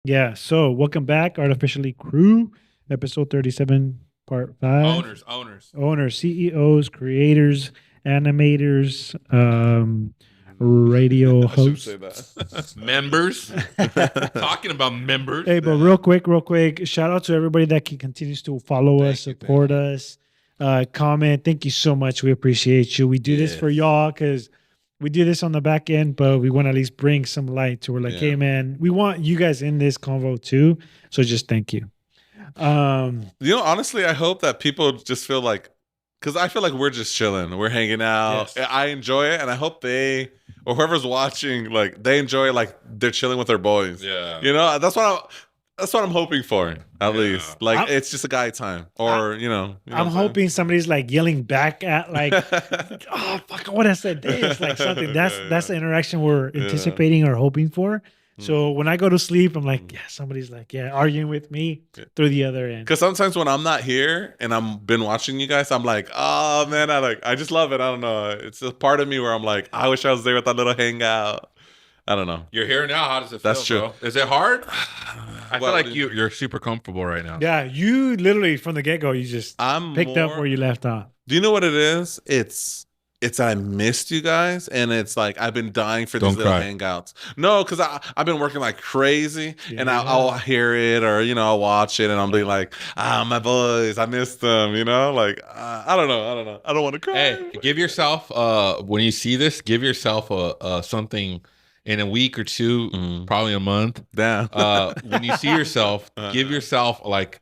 Yeah. So welcome back, Artificially Crew, episode 37, part 5. Owners. Owners, CEOs, creators, animators, radio I should say hosts. that. Members. Hey, Talking about members. but real quick, shout out to everybody that continues to follow us, support us, comment. Thank you so much. We appreciate you. We do this for Yes. y'all because we do this on the back end, but we want to at least bring some light to. We're like, Yeah. hey man, we want you guys in this convo too. So just thank you. Honestly, I hope that people just feel like, because I feel like we're just chilling, we're hanging out. Yes. I enjoy it, and I hope they or whoever's watching, like, they enjoy it, like they're chilling with their boys. Yeah. That's what I'm hoping for, at Yeah. least. Like, it's just a guy time, or you know what I'm saying? hoping somebody's like yelling back at like, oh fuck, what I said this, like something. That's the interaction we're anticipating or hoping for. So when I go to sleep, I'm like, yeah, somebody's like, yeah, arguing with me through the other end. Because sometimes when I'm not here and I'm been watching you guys, I'm like, oh man, I just love it. I don't know. It's a part of me where I'm like, I wish I was there with that little hangout. I don't know. You're here now. How does it feel? That's true. Bro? Is it hard? I feel like you're super comfortable right now. Yeah, you literally from the get go, you just picked up where you left off. Do you know what it is? It's I missed you guys, and it's like I've been dying for these Don't little cry. hangouts. No, because I've been working like crazy, and I'll hear it, or I'll watch it, and I'll be like, my boys, I missed them. Like I don't know. I don't want to cry. Hey, give yourself when you see this, give yourself something in a week or two, probably a month. Damn. When you see yourself, give yourself like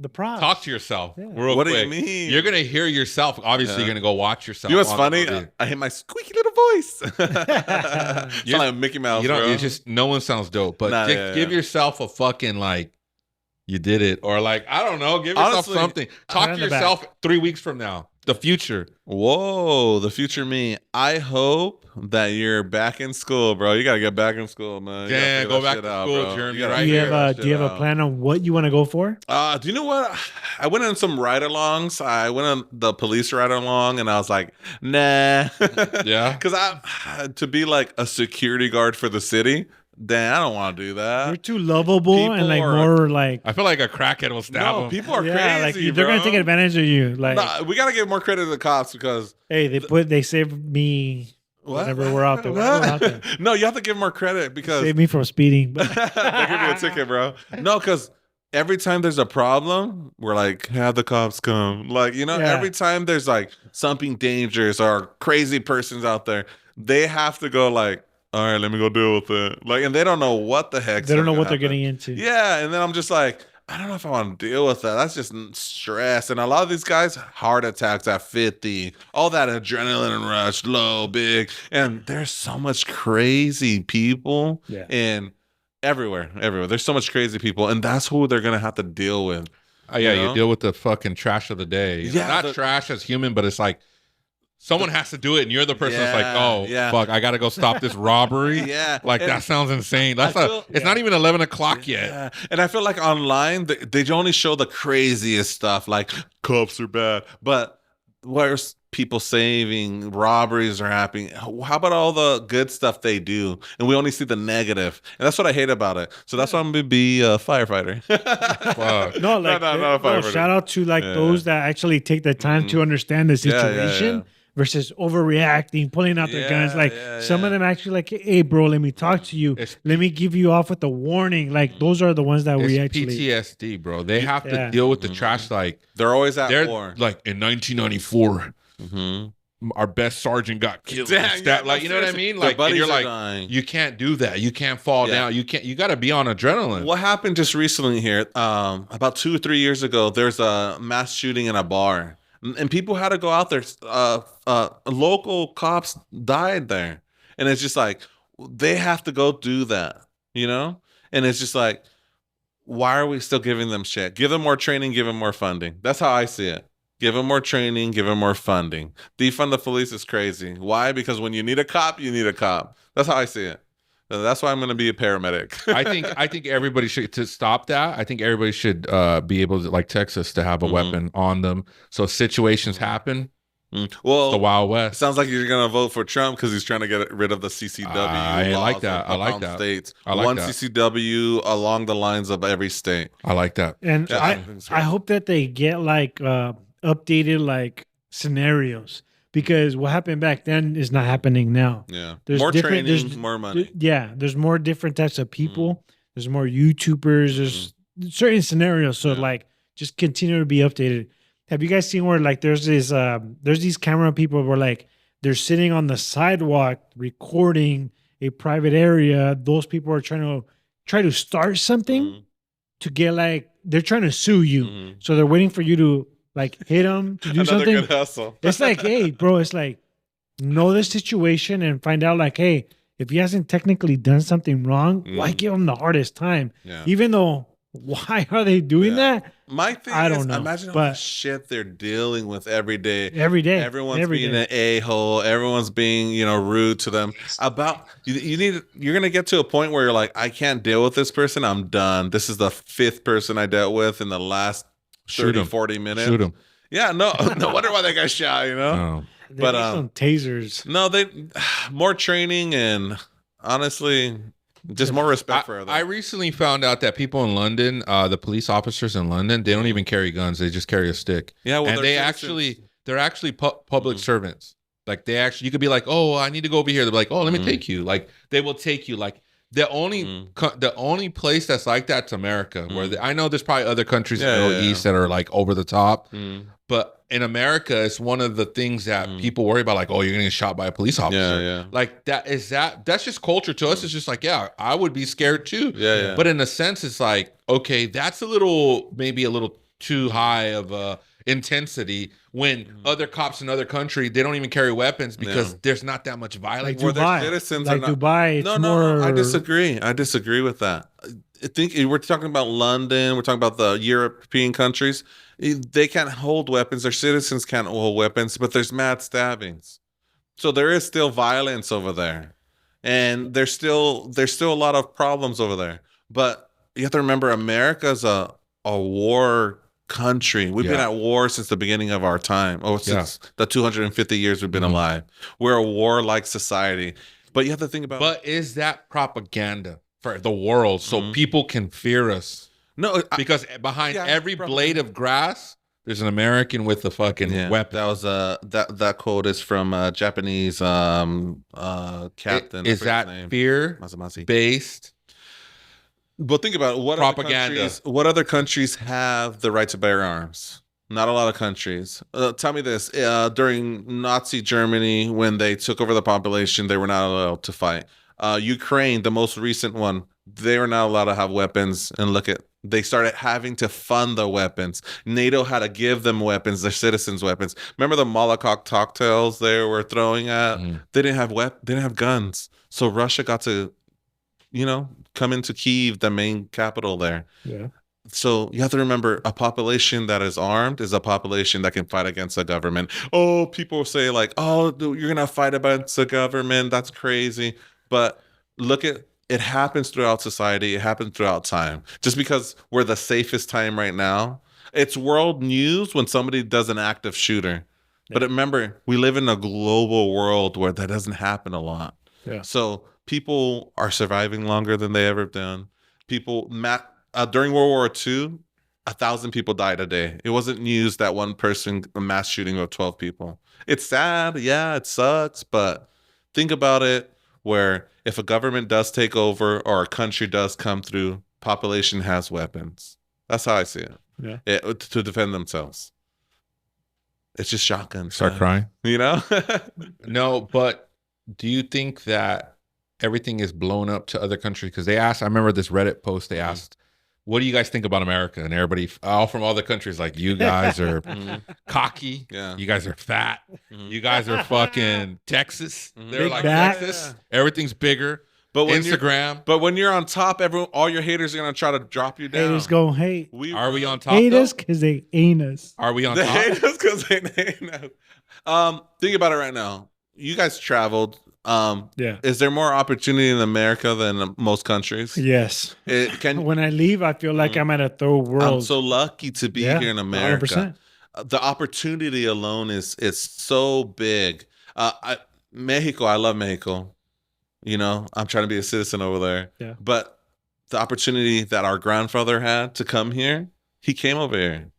the props. talk to yourself real What quick. do you mean? You're gonna hear yourself. Obviously, you're gonna go watch yourself. You know what's on funny? the movie. I hit my squeaky little voice. It's like Mickey Mouse, You don't. bro. It's just no one sounds dope. But Nah, just give yourself a fucking like you did it, or like I don't know. Give yourself Honestly, something. Talk pat to on the yourself 3 weeks from now. The future. Whoa, the future me. I hope that you're back in school, bro. You gotta get back in school, man. You gotta Yeah, figure go that back shit to out, school, bro. Jeremy, You gotta right Do you figure have that do you shit have a out. plan on what you want to go for? Do you know what? I went on some ride-alongs. I went on the police ride-along, and I was like, nah. Yeah. Because to be like a security guard for the city, damn, I don't want to do that. You're too lovable people and like are- more like I feel like a crackhead will stab No, him. people are yeah, crazy, like they're gonna take bro. advantage of you. Like, Nah, we gotta give more credit to the cops because hey, they saved me. Whenever we're out there, whenever we're out there. No, you have to give more credit because Save me from speeding. they give you a ticket, bro. No, because every time there's a problem, we're like, have the cops come. Like, Yeah. every time there's like something dangerous or crazy persons out there, they have to go like, all right, let me go deal with it. Like, and they don't know what the heck. They don't know what they're getting into. Yeah, and then I'm just like, I don't know if I want to deal with that. That's just stress. And a lot of these guys, heart attacks at 50, all that adrenaline rush, low, big. And there's so much crazy people. Yeah. And everywhere. There's so much crazy people. And that's who they're going to have to deal with. Yeah, You know? you deal with the fucking trash of the day. Yeah, Not trash as human, but it's like someone has to do it, and you're the person that's like, Yeah, oh, yeah. fuck, I got to go stop this robbery. Yeah. Like, And that sounds insane. That's I not, feel- it's not even 11 o'clock yet. Yeah. And I feel like online, they only show the craziest stuff, like cops are bad. But where's people saving, robberies are happening? How about all the good stuff they do? And we only see the negative. And that's what I hate about it. So that's why I'm going to be a firefighter. Fuck. No, like not a firefighter. shout out to like Yeah. those that actually take the time to understand the Yeah, yeah, situation yeah. versus overreacting, pulling out their guns. Like some of them actually like, hey bro, let me talk to you. It's- Let me give you off with a warning. Like those are the ones that we It's actually PTSD, bro. They have to Yeah. deal with the trash. Like, They're always at they're war. like in 1994. Mhm. Our best sergeant got killed. Damn, and stabbed. yeah, Like, you know what I seriously. mean? Their Like, and buddies you're are like, dying. you can't do that. You can't fall Yeah. down. You got to be on adrenaline. What happened just recently here? About 2 or 3 years ago, there's a mass shooting in a bar, and people had to go out there. Local cops died there, and it's just like they have to go do that, And it's just like, why are we still giving them shit? Give them more training, give them more funding. That's how I see it. Give them more training, give them more funding. Defund the police is crazy. Why? Because when you need a cop, you need a cop. That's how I see it. That's why I'm going to be a paramedic. I think everybody should to stop that. I think everybody should be able to, like Texas, to have a weapon on them. So situations happen, Well, the Wild it West. sounds like you're gonna vote for Trump because he's trying to get rid of the CCW. I laws like that. in I like Palm that. States. I like One that. CCW along the lines of every state. I like that. And Yeah, I think it's great. I hope that they get like updated like scenarios, because what happened back then is not happening now. Yeah, There's more different training, more money. Yeah, there's more different types of people. There's more YouTubers. There's certain scenarios. So Yeah. like just continue to be updated. Have you guys seen where like there's these camera people where like they're sitting on the sidewalk recording a private area. Those people are try to start something to get like they're trying to sue you. So they're waiting for you to like hit them to do Another something. good hustle. It's like, hey, bro, it's like know the situation and find out like, hey, if he hasn't technically done something wrong, why give him the hardest time? Yeah. Even though, why are they doing Yeah. that? My thing I is, don't know, imagine all but- the shit they're dealing with every day. Every day, Everyone's every being day. an a-hole. Everyone's being, rude to them. You're gonna get to a point where you're like, I can't deal with this person. I'm done. This is the 5th person I dealt with in the last 30, 40 minutes. Shoot him. Yeah, no wonder why that got shot, Oh. They But, need some tasers. No, they more training and honestly, just more respect for them. I recently found out that people in London, the police officers in London, they don't even carry guns. They just carry a stick. Yeah, well, and they're actually public servants. Like you could be like, oh, I need to go over here. They're like, oh, let me take you. Like they will take you. Like the only place that's like that's America. Where I know there's probably other countries in the Middle East that are like over the top, but in America, it's one of the things that people worry about. Like, oh, you're gonna get shot by a police officer. Yeah. Like that's just culture to us. It's just like, yeah, I would be scared too. Yeah. But in a sense, it's like, okay, that's maybe a little too high of a intensity when other cops in other countries, they don't even carry weapons because there's not that much violence. Like Well, Dubai. their citizens Like are not. Dubai, it's No, more. I disagree. I disagree with that. I think we're talking about London. We're talking about the European countries. They can't hold weapons. Their citizens can't hold weapons, but there's mad stabbings. So there is still violence over there, and there's still a lot of problems over there. But you have to remember, America's a war country. We've been at war since the beginning of our time. Since the 250 years we've been alive. We're a warlike society. But you have to think about. But is that propaganda for the world so people can fear us? No, because behind every blade of grass, there's an American with a fucking weapon. That was that quote is from a Japanese captain. Is that fear based? But think about it. Propaganda. What other countries have the right to bear arms? Not a lot of countries. Tell me this: during Nazi Germany, when they took over the population, they were not allowed to fight. Ukraine, the most recent one, they were not allowed to have weapons. And they started having to fund the weapons. NATO had to give them weapons, their citizens' weapons. Remember the Molotov cocktails they were throwing at? They didn't have guns. So Russia got to, come into Kyiv, the main capital there. Yeah. So you have to remember, a population that is armed is a population that can fight against the government. Oh, people say like, oh, you're gonna fight against the government. That's crazy. But look at it happens throughout society. It happens throughout time. Just because we're the safest time right now, it's world news when somebody does an active shooter. Yeah. But remember, we live in a global world where that doesn't happen a lot. Yeah. So people are surviving longer than they ever done. During World War II, 1,000 people died a day. It wasn't news that one person, a mass shooting of 12 people. It's sad. Yeah, it sucks. But think about it, where if a government does take over or a country does come through, population has weapons. That's how I see it. Yeah. To defend themselves. It's just shotguns. Start crying. No, but do you think that everything is blown up to other countries? Because I remember this Reddit post, they asked, what do you guys think about America? And everybody, all from all the countries, like, you guys are cocky. Yeah. You guys are fat. You guys are fucking Texas. They're Big like back. Texas. Everything's bigger. But when Instagram. But when you're on top, all your haters are gonna try to drop you down. Haters go hate. Are we on top? Hate us because they ain't us. Are we on They top? hate us because they ain't us. Think about it right now. You guys traveled. Yeah. Is there more opportunity in America than most countries? Yes. When I leave, I feel like I'm at a third world. I'm so lucky to be here in America. the opportunity alone is so big. Mexico, I love Mexico. You know, I'm trying to be a citizen over there. Yeah. But the opportunity that our grandfather had to come here, he came over here.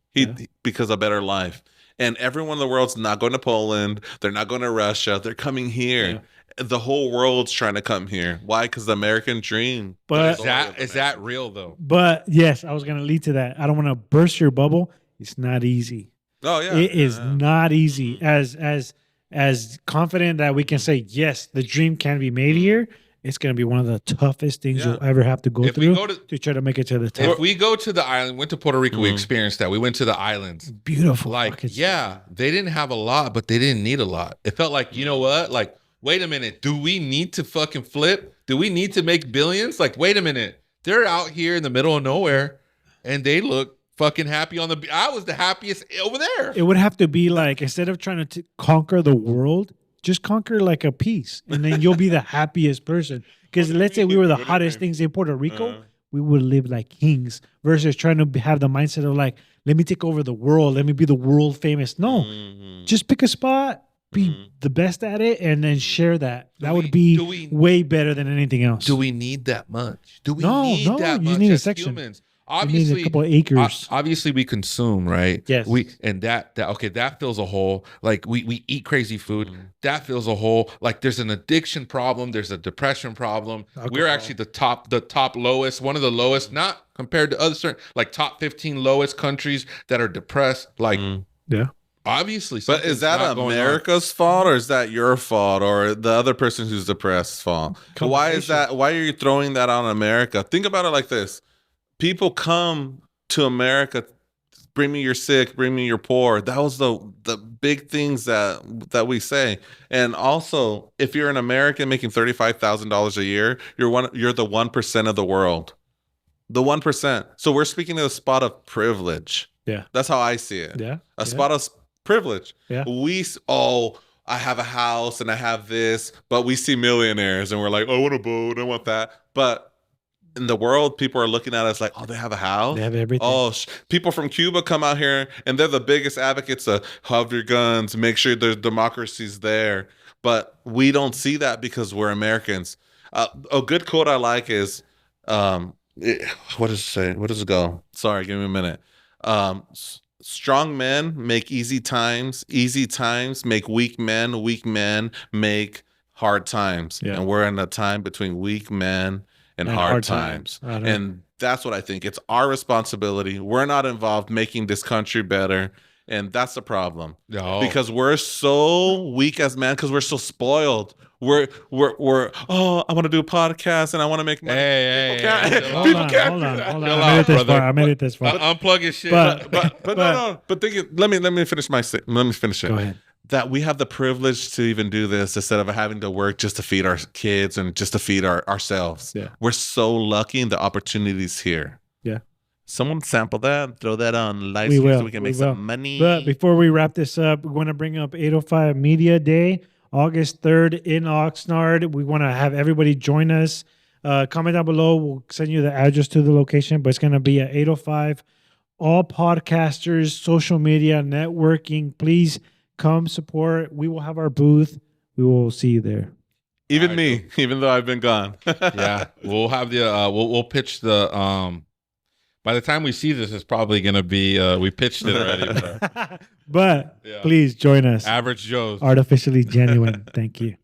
Because of better life. And everyone in the world's not going to Poland. They're not going to Russia. They're coming here. Yeah. The whole world's trying to come here. Why? Because the American dream. But is that real though? But yes, I was going to lead to that. I don't want to burst your bubble. It's not easy. Oh yeah, it is not easy. As confident that we can say yes, the dream can be made here. It's going to be one of the toughest things you'll ever have to go through to try to make it to the top. If we go to the island, went to Puerto Rico, we experienced that. We went to the islands. Beautiful. Like, yeah, they didn't have a lot, but they didn't need a lot. It felt like, you know what? Like, wait a minute. Do we need to fucking flip? Do we need to make billions? Like, wait a minute. They're out here in the middle of nowhere, and they look fucking happy on the... I was the happiest over there. It would have to be like, instead of trying to conquer the world, just conquer like a piece, and then you'll be the happiest person. Because let's say we were the hottest things in Puerto Rico, we would live like kings versus trying to have the mindset of like, let me take over the world. Let me be the world famous. No, just pick a spot, be the best at it, and then share that. That would be way better than anything else. Do we need that much? Do we need that much need as a section. Humans? Obviously, you need a couple of acres. Obviously, we consume, right? Yes. That fills a hole. Like we eat crazy food. That fills a hole. Like there's an addiction problem. There's a depression problem. Alcohol. We're actually the top lowest, one of the lowest, not compared to other certain, like top 15 lowest countries that are depressed. Like, obviously. But is that America's fault, or is that your fault, or the other person who's depressed fault? Why is that? Why are you throwing that on America? Think about it like this. People come to America, bring me your sick, bring me your poor. That was the big things that we say. And also, if you're an American making $35,000 a year, you're the 1% of the world. The 1%. So we're speaking of a spot of privilege. Yeah. That's how I see it. Yeah. A spot of privilege. Yeah. I have a house and I have this, but we see millionaires and we're like, oh, I want a boat, I want that. But in the world, people are looking at us like, oh, they have a house. They have everything. Oh, people from Cuba come out here and they're the biggest advocates of have your guns, make sure there's democracy's there. But we don't see that because we're Americans. A good quote I like is, what does it say? What does it go? Sorry, give me a minute. Strong men make easy times make weak men make hard times. Yeah. And we're in a time between weak men and hard times. And that's what I think. It's our responsibility. We're not involved making this country better. And that's the problem. No. Because we're so weak as men, because we're so spoiled. We're I want to do a podcast and I want to make money. People can't do that. I made it this far. Unplug your shit. But think it, let me finish it. Go ahead. That we have the privilege to even do this instead of having to work just to feed our kids and just to feed ourselves. Yeah. We're so lucky and the opportunities here. Yeah. Someone sample that, throw that on live stream so we can make some money. But before we wrap this up, we want to bring up 805 Media Day, August 3rd in Oxnard. We want to have everybody join us. Comment down below. We'll send you the address to the location, but it's going to be at 805. All podcasters, social media, networking, please come support. We will have our booth. We will see you there. Even me, even though I've been gone. Yeah, we'll have the we'll pitch the by the time we see this, it's probably gonna be we pitched it already. But please join us. Average Joe's. Artificially genuine. Thank you.